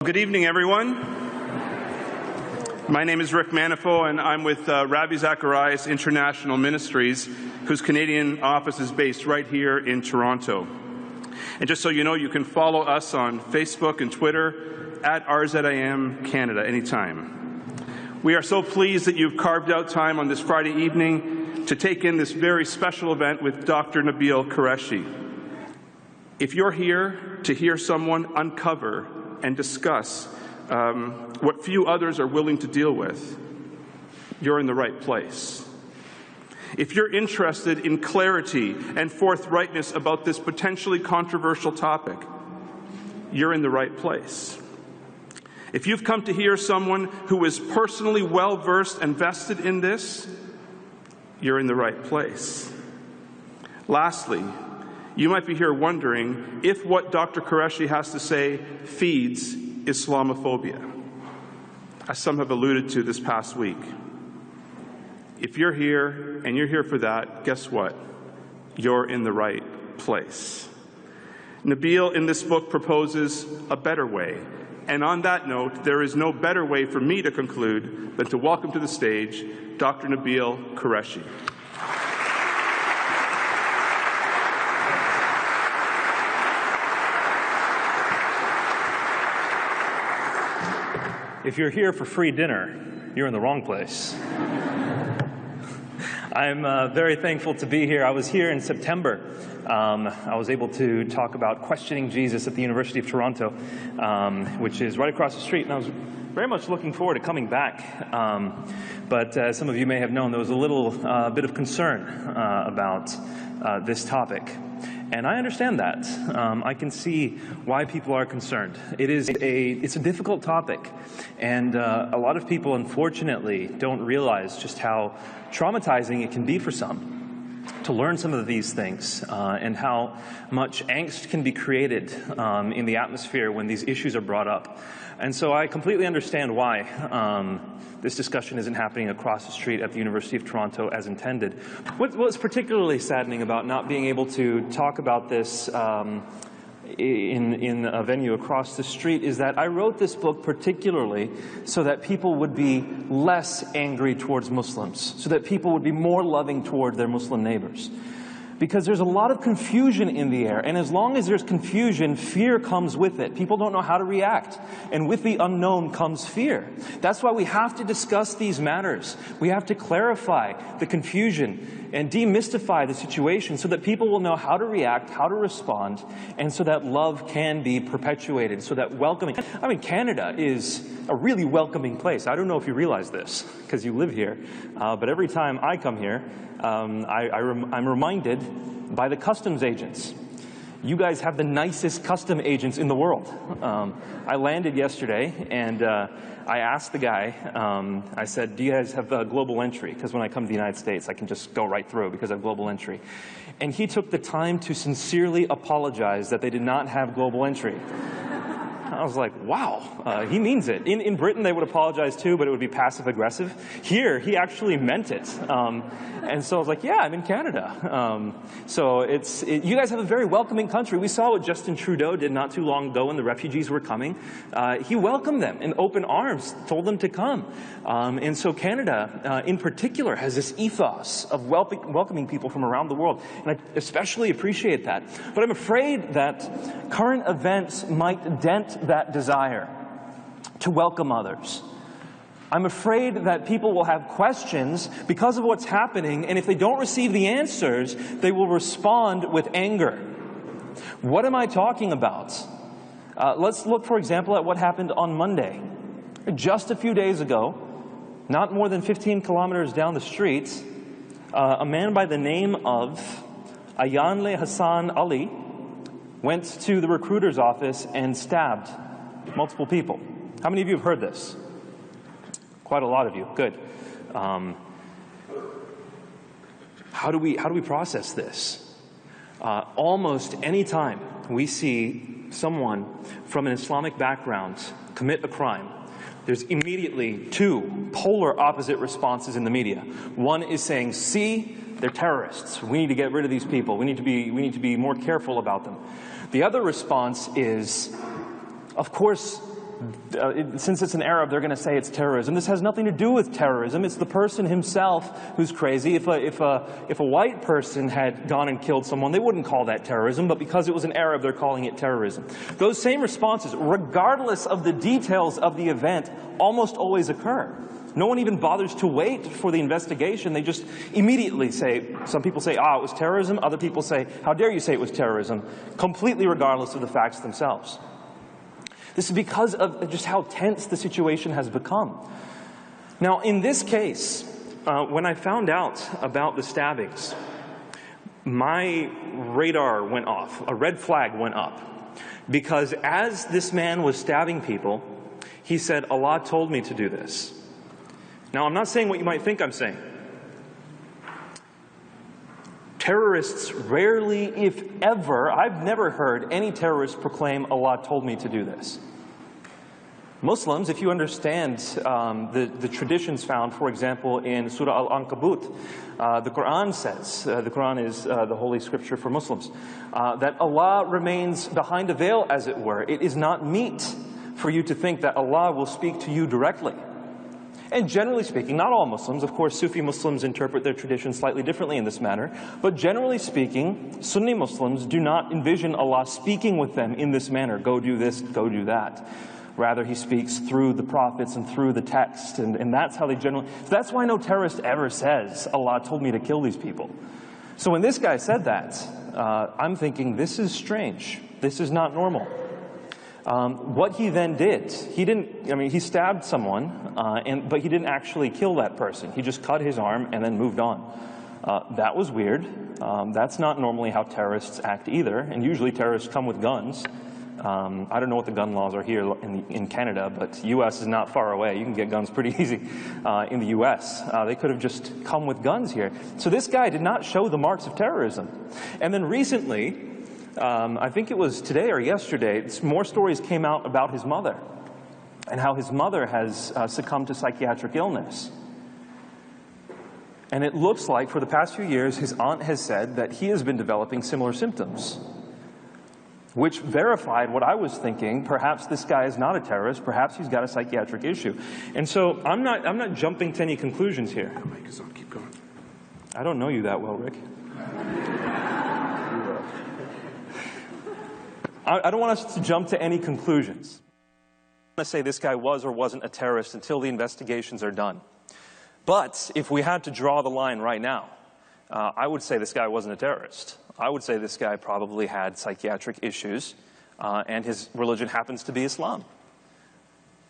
Good evening, everyone. My name is Rick Manifo, and I'm with Rabbi Zacharias International Ministries, whose Canadian office is based right here in Toronto. And just so you know, you can follow us on Facebook and Twitter at RZIM Canada anytime. We are so pleased that you've carved out time on this Friday evening to take in this very special event with Dr. Nabeel Qureshi. If you're here to hear someone uncover and discuss what few others are willing to deal with, you're in the right place. If you're interested in clarity and forthrightness about this potentially controversial topic, you're in the right place. If you've come to hear someone who is personally well-versed and vested in this, you're in the right place. Lastly, you might be here wondering if what Dr. Qureshi has to say feeds Islamophobia, as some have alluded to this past week. If you're here and you're here for that, guess what? You're in the right place. Nabeel in this book proposes a better way. And on that note, there is no better way for me to conclude than to welcome to the stage Dr. Nabeel Qureshi. If you're here for free dinner, you're in the wrong place. I'm very thankful to be here. I was here in September. I was able to talk about questioning Jesus at the University of Toronto, which is right across the street, and I was very much looking forward to coming back. But as some of you may have known, there was a little bit of concern about this topic. And I understand that. I can see why people are concerned. It's a difficult topic. And a lot of people, unfortunately, don't realize just how traumatizing it can be for some to learn some of these things and how much angst can be created in the atmosphere when these issues are brought up. And so I completely understand why this discussion isn't happening across the street at the University of Toronto as intended. What's particularly saddening about not being able to talk about this in a venue across the street is that I wrote this book particularly so that people would be less angry towards Muslims, so that people would be more loving toward their Muslim neighbors. Because there's a lot of confusion in the air, and as long as there's confusion, fear comes with it. People don't know how to react, and with the unknown comes fear. That's why we have to discuss these matters. We have to clarify the confusion and demystify the situation so that people will know how to react, how to respond, and so that love can be perpetuated, so that welcoming. I mean, Canada is a really welcoming place. I don't know if you realize this, because you live here, but every time I come here, I'm reminded by the customs agents. You guys have the nicest custom agents in the world. I landed yesterday, and I asked the guy, I said, do you guys have global entry? Because when I come to the United States, I can just go right through because I have global entry. And he took the time to sincerely apologize that they did not have global entry. I was like, wow, he means it. In Britain, they would apologize too, but it would be passive-aggressive. Here, he actually meant it. And so I was like, yeah, I'm in Canada. You guys have a very welcoming country. We saw what Justin Trudeau did not too long ago when the refugees were coming. He welcomed them in open arms, told them to come. And so Canada, in particular, has this ethos of welcoming people from around the world. And I especially appreciate that. But I'm afraid that current events might dent that desire to welcome others. I'm afraid that people will have questions because of what's happening, and if they don't receive the answers, they will respond with anger. What am I talking about? Let's look, for example, at what happened on Monday. Just a few days ago, not more than 15 kilometers down the street, a man by the name of Ayanle Hassan Ali went to the recruiter's office and stabbed multiple people. How many of you have heard this? Quite a lot of you. Good. How do we process this? Almost any time we see someone from an Islamic background commit a crime, there's immediately two polar opposite responses in the media. One is saying, see, they're terrorists. We need to get rid of these people. We need to be more careful about them. The other response is, of course, Since it's an Arab, they're going to say it's terrorism. This has nothing to do with terrorism. It's the person himself who's crazy. If a white person had gone and killed someone, they wouldn't call that terrorism, but because it was an Arab, they're calling it terrorism. Those same responses, regardless of the details of the event, almost always occur. No one even bothers to wait for the investigation. They just immediately say, some people say, it was terrorism. Other people say, how dare you say it was terrorism, completely regardless of the facts themselves. This is because of just how tense the situation has become. Now, in this case, when I found out about the stabbings, my radar went off. A red flag went up. Because as this man was stabbing people, he said, Allah told me to do this. Now, I'm not saying what you might think I'm saying. Terrorists rarely, if ever, I've never heard any terrorist proclaim, Allah told me to do this. Muslims, if you understand the traditions found, for example, in Surah Al-Ankabut, the Quran says, the Quran is the holy scripture for Muslims, that Allah remains behind a veil, as it were. It is not meet for you to think that Allah will speak to you directly. And generally speaking, not all Muslims, of course, Sufi Muslims interpret their tradition slightly differently in this manner, but generally speaking, Sunni Muslims do not envision Allah speaking with them in this manner, go do this, go do that. Rather, he speaks through the prophets and through the text, and that's how they generally, that's why no terrorist ever says, Allah told me to kill these people. So when this guy said that, I'm thinking, this is strange, this is not normal. What he then did, he stabbed someone, but he didn't actually kill that person. He just cut his arm and then moved on. That was weird. That's not normally how terrorists act either, and usually terrorists come with guns. I don't know what the gun laws are here in Canada, but U.S. is not far away. You can get guns pretty easy in the U.S. They could have just come with guns here. So this guy did not show the marks of terrorism. And then recently, I think it was today or yesterday, more stories came out about his mother and how his mother has succumbed to psychiatric illness. And it looks like for the past few years, his aunt has said that he has been developing similar symptoms, which verified what I was thinking. Perhaps this guy is not a terrorist. Perhaps he's got a psychiatric issue. And so I'm not jumping to any conclusions here. Mic is on. Keep going. I don't know you that well, Rick. I don't want us to jump to any conclusions. I'm going to say this guy was or wasn't a terrorist until the investigations are done. But if we had to draw the line right now, I would say this guy wasn't a terrorist. I would say this guy probably had psychiatric issues, and his religion happens to be Islam.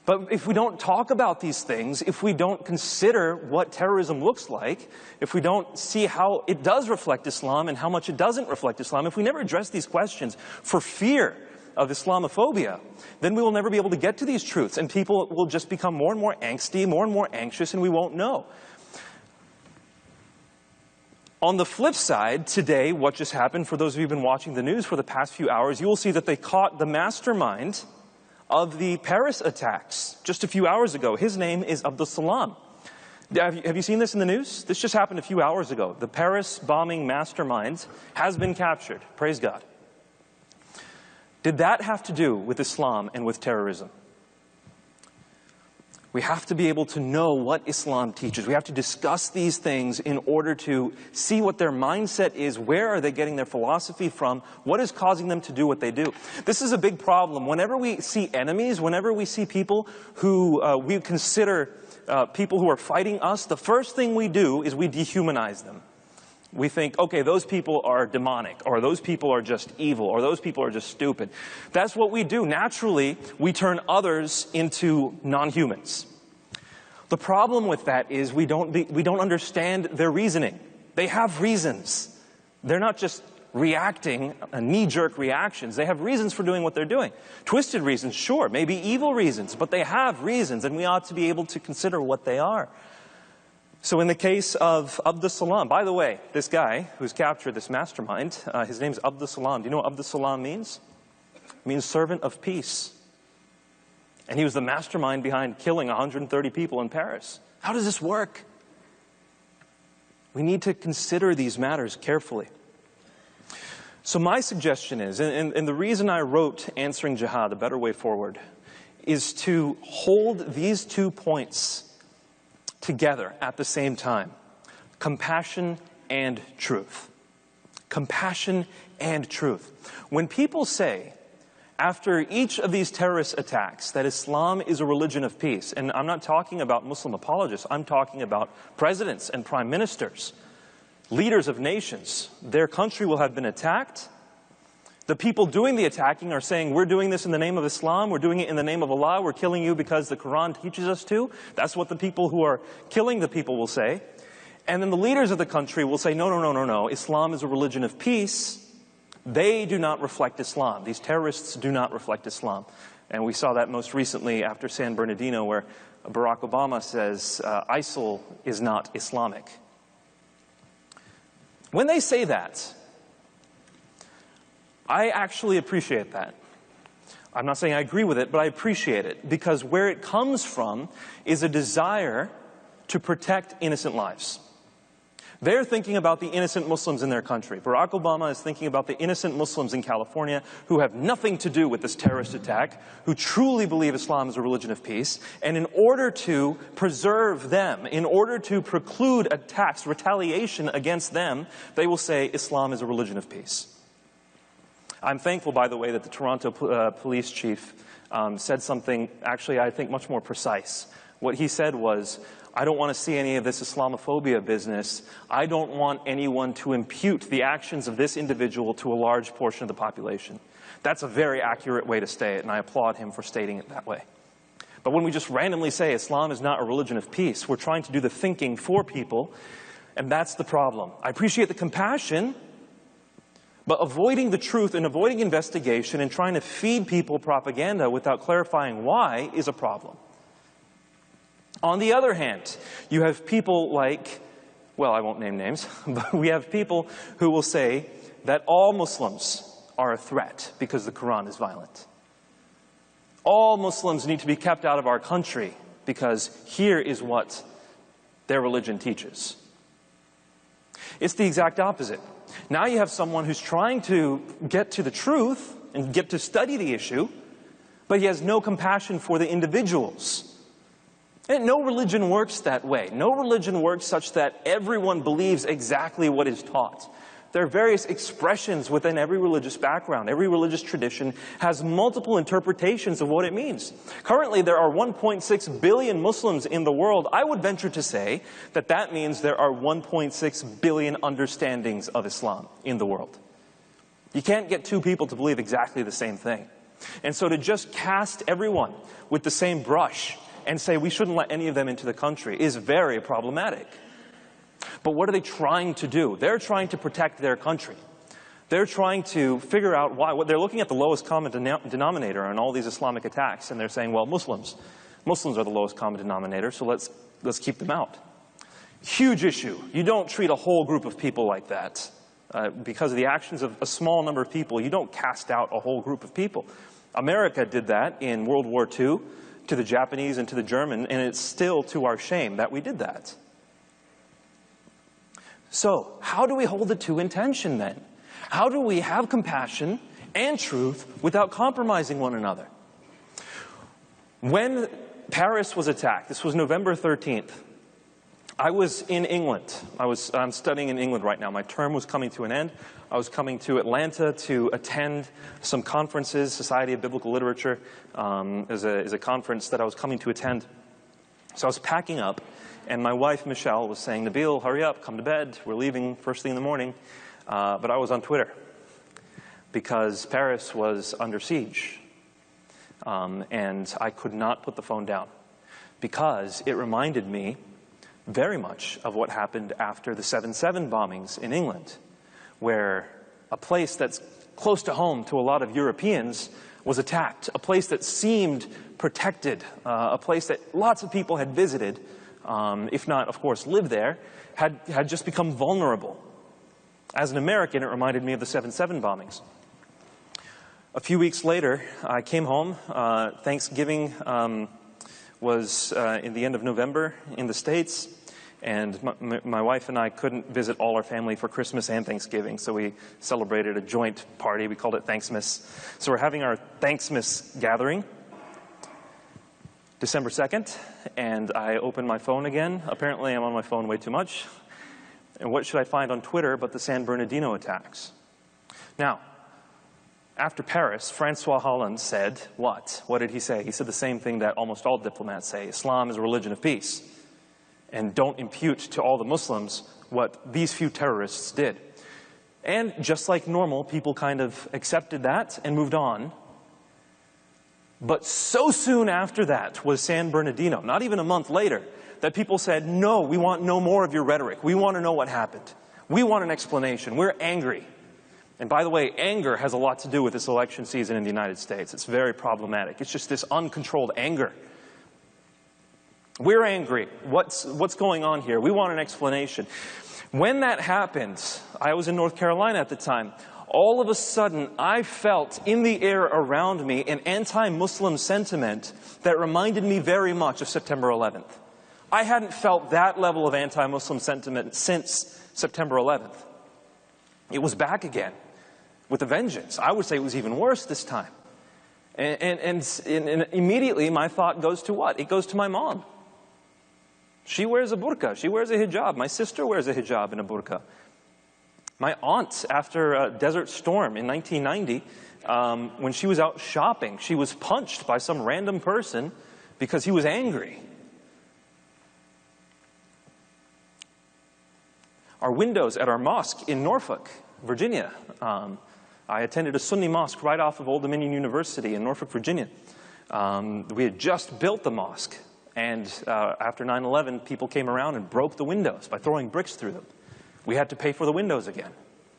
But if we don't talk about these things, if we don't consider what terrorism looks like, if we don't see how it does reflect Islam and how much it doesn't reflect Islam, if we never address these questions for fear of Islamophobia, then we will never be able to get to these truths, and people will just become more and more angsty, more and more anxious, and we won't know. On the flip side, today, what just happened, for those of you who've been watching the news for the past few hours, you will see that they caught the mastermind of the Paris attacks just a few hours ago. His name is Abdul Salam. Have you seen this in the news? This just happened a few hours ago. The Paris bombing mastermind has been captured. Praise God. Did that have to do with Islam and with terrorism? We have to be able to know what Islam teaches. We have to discuss these things in order to see what their mindset is. Where are they getting their philosophy from? What is causing them to do what they do? This is a big problem. Whenever we see enemies, whenever we see people who we consider people who are fighting us, the first thing we do is we dehumanize them. We think, okay, those people are demonic, or those people are just evil, or those people are just stupid. That's what we do. Naturally, we turn others into non-humans. The problem with that is we don't understand their reasoning. They have reasons. They're not just reacting, knee-jerk reactions. They have reasons for doing what they're doing. Twisted reasons, sure, maybe evil reasons, but they have reasons, and we ought to be able to consider what they are. So in the case of Abdul Salam, by the way, this guy who's captured this mastermind, his name's Abdul Salam. Do you know what Abdul Salam means? It means servant of peace. And he was the mastermind behind killing 130 people in Paris. How does this work? We need to consider these matters carefully. So my suggestion is, and the reason I wrote Answering Jihad, A Better Way Forward, is to hold these 2 points together at the same time: compassion and truth. Compassion and truth. When people say, after each of these terrorist attacks, that Islam is a religion of peace, and I'm not talking about Muslim apologists, I'm talking about presidents and prime ministers, leaders of nations, their country will have been attacked. The people doing the attacking are saying, we're doing this in the name of Islam, we're doing it in the name of Allah, we're killing you because the Quran teaches us to. That's what the people who are killing the people will say. And then the leaders of the country will say, no, no, no, no, no, Islam is a religion of peace. They do not reflect Islam. These terrorists do not reflect Islam. And we saw that most recently after San Bernardino, where Barack Obama says ISIL is not Islamic. When they say that, I actually appreciate that. I'm not saying I agree with it, but I appreciate it, because where it comes from is a desire to protect innocent lives. They're thinking about the innocent Muslims in their country. Barack Obama is thinking about the innocent Muslims in California who have nothing to do with this terrorist attack, who truly believe Islam is a religion of peace. And in order to preserve them, in order to preclude attacks, retaliation against them, they will say Islam is a religion of peace. I'm thankful, by the way, that the Toronto police chief said something, actually, I think, much more precise. What he said was, I don't want to see any of this Islamophobia business. I don't want anyone to impute the actions of this individual to a large portion of the population. That's a very accurate way to say it, and I applaud him for stating it that way. But when we just randomly say Islam is not a religion of peace, we're trying to do the thinking for people, and that's the problem. I appreciate the compassion, but avoiding the truth and avoiding investigation and trying to feed people propaganda without clarifying why is a problem. On the other hand, you have people like, well, I won't name names, but we have people who will say that all Muslims are a threat because the Quran is violent. All Muslims need to be kept out of our country because here is what their religion teaches. It's the exact opposite. Now you have someone who's trying to get to the truth and get to study the issue, but he has no compassion for the individuals. And no religion works that way. No religion works such that everyone believes exactly what is taught. There are various expressions within every religious background. Every religious tradition has multiple interpretations of what it means. Currently, there are 1.6 billion Muslims in the world. I would venture to say that that means there are 1.6 billion understandings of Islam in the world. You can't get two people to believe exactly the same thing. And so to just cast everyone with the same brush and say we shouldn't let any of them into the country is very problematic. But what are they trying to do? They're trying to protect their country. They're trying to figure out why. They're looking at the lowest common denominator on all these Islamic attacks, and they're saying, well, Muslims are the lowest common denominator, so let's keep them out. Huge issue. You don't treat a whole group of people like that. Because of the actions of a small number of people, you don't cast out a whole group of people. America did that in World War II to the Japanese and to the German, and it's still to our shame that we did that. So, how do we hold the two in tension then? How do we have compassion and truth without compromising one another? When Paris was attacked, this was November 13th, I was in England. I'm studying in England right now. My term was coming to an end. I was coming to Atlanta to attend some conferences. Society of Biblical Literature is a conference that I was coming to attend. So I was packing up, and my wife, Michelle, was saying, Nabeel, hurry up, come to bed. We're leaving first thing in the morning. But I was on Twitter because Paris was under siege. And I could not put the phone down because it reminded me very much of what happened after the 7/7 bombings in England, where a place that's close to home to a lot of Europeans was attacked, a place that seemed protected, a place that lots of people had visited, if not, of course, lived there, had just become vulnerable. As an American, it reminded me of the 7/7 bombings. A few weeks later, I came home. Thanksgiving was in the end of November in the States, and my wife and I couldn't visit all our family for Christmas and Thanksgiving, so we celebrated a joint party. We called it Thanksmas. So we're having our Thanksmas gathering, December 2nd, and I open my phone again. Apparently I'm on my phone way too much. And what should I find on Twitter but the San Bernardino attacks? Now, after Paris, Francois Hollande said what? What did he say? He said the same thing that almost all diplomats say. Islam is a religion of peace. And don't impute to all the Muslims what these few terrorists did. And just like normal, people kind of accepted that and moved on. But so soon after that was San Bernardino, not even a month later, that people said, no, we want no more of your rhetoric. We want to know what happened. We want an explanation. We're angry. And by the way, anger has a lot to do with this election season in the United States. It's very problematic. It's just this uncontrolled anger. We're angry. What's going on here? We want an explanation. When that happened, I was in North Carolina at the time. All of a sudden, I felt in the air around me an anti-Muslim sentiment that reminded me very much of September 11th. I hadn't felt that level of anti-Muslim sentiment since September 11th. It was back again with a vengeance. I would say it was even worse this time. And immediately my thought goes to what? It goes to my mom. She wears a burqa. She wears a hijab. My sister wears a hijab and a burqa. My aunt, after Desert Storm in 1990, when she was out shopping, she was punched by some random person because he was angry. Our windows at our mosque in Norfolk, Virginia. I attended a Sunni mosque right off of Old Dominion University in Norfolk, Virginia. We had just built the mosque. And after 9/11, people came around and broke the windows by throwing bricks through them. We had to pay for the windows again.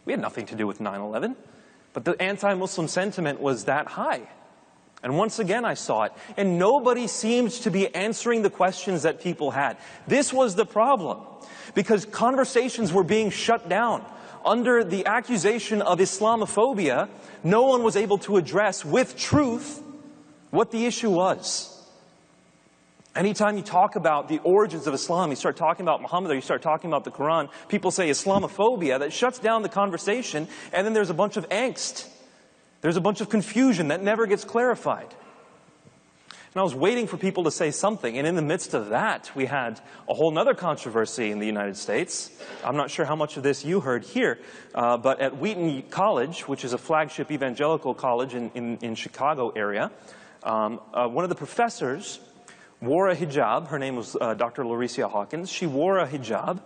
We had nothing to do with 9/11. But the anti-Muslim sentiment was that high. And once again I saw it. And nobody seemed to be answering the questions that people had. This was the problem. Because conversations were being shut down. Under the accusation of Islamophobia, no one was able to address with truth what the issue was. Anytime you talk about the origins of Islam, you start talking about Muhammad or you start talking about the Quran, people say Islamophobia. That shuts down the conversation, and then there's a bunch of angst. There's a bunch of confusion that never gets clarified. And I was waiting for people to say something, and in the midst of that, we had a whole other controversy in the United States. I'm not sure how much of this you heard here, but at Wheaton College, which is a flagship evangelical college in Chicago area, one of the professors wore a hijab. Her name was Dr. Lauricia Hawkins. She wore a hijab,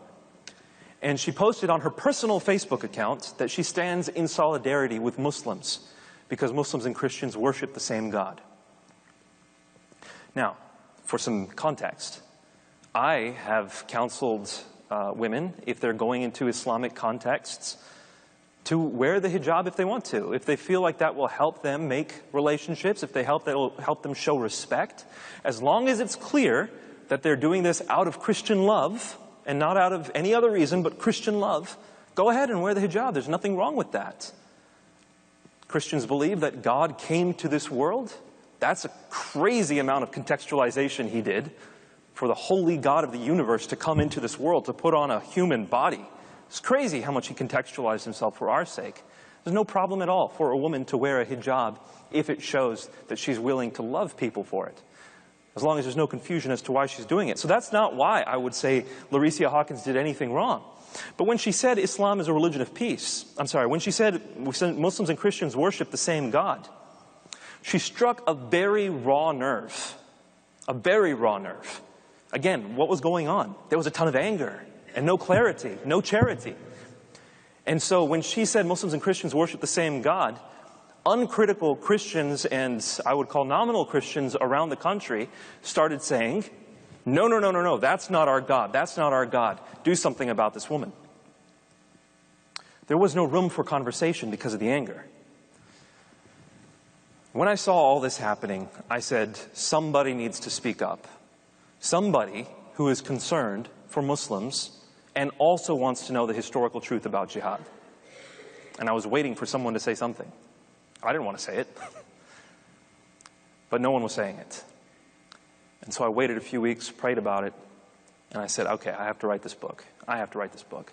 and she posted on her personal Facebook account that she stands in solidarity with Muslims because Muslims and Christians worship the same God. Now, for some context, I have counseled women, if they're going into Islamic contexts, to wear the hijab if they want to. If they feel like that will help them make relationships, if that will help them show respect, as long as it's clear that they're doing this out of Christian love and not out of any other reason but Christian love, go ahead and wear the hijab. There's nothing wrong with that. Christians believe that God came to this world. That's a crazy amount of contextualization he did for the holy God of the universe to come into this world, to put on a human body. It's crazy how much he contextualized himself for our sake. There's no problem at all for a woman to wear a hijab if it shows that she's willing to love people for it, as long as there's no confusion as to why she's doing it. So that's not why I would say Lauricia Hawkins did anything wrong. But when she said Islam is a religion of peace, when she said Muslims and Christians worship the same God, she struck a very raw nerve. A very raw nerve. Again, what was going on? There was a ton of anger and no clarity, no charity. And so when she said Muslims and Christians worship the same God, uncritical Christians and I would call nominal Christians around the country started saying, no, that's not our God. That's not our God. Do something about this woman. There was no room for conversation because of the anger. When I saw all this happening, I said, somebody needs to speak up. Somebody who is concerned for Muslims and also wants to know the historical truth about jihad. And I was waiting for someone to say something. I didn't want to say it. But no one was saying it. And so I waited a few weeks, prayed about it, and I said, okay, I have to write this book. I have to write this book.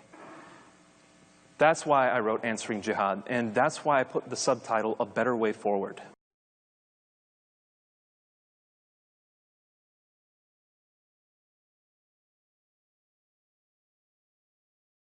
That's why I wrote Answering Jihad, and that's why I put the subtitle, A Better Way Forward.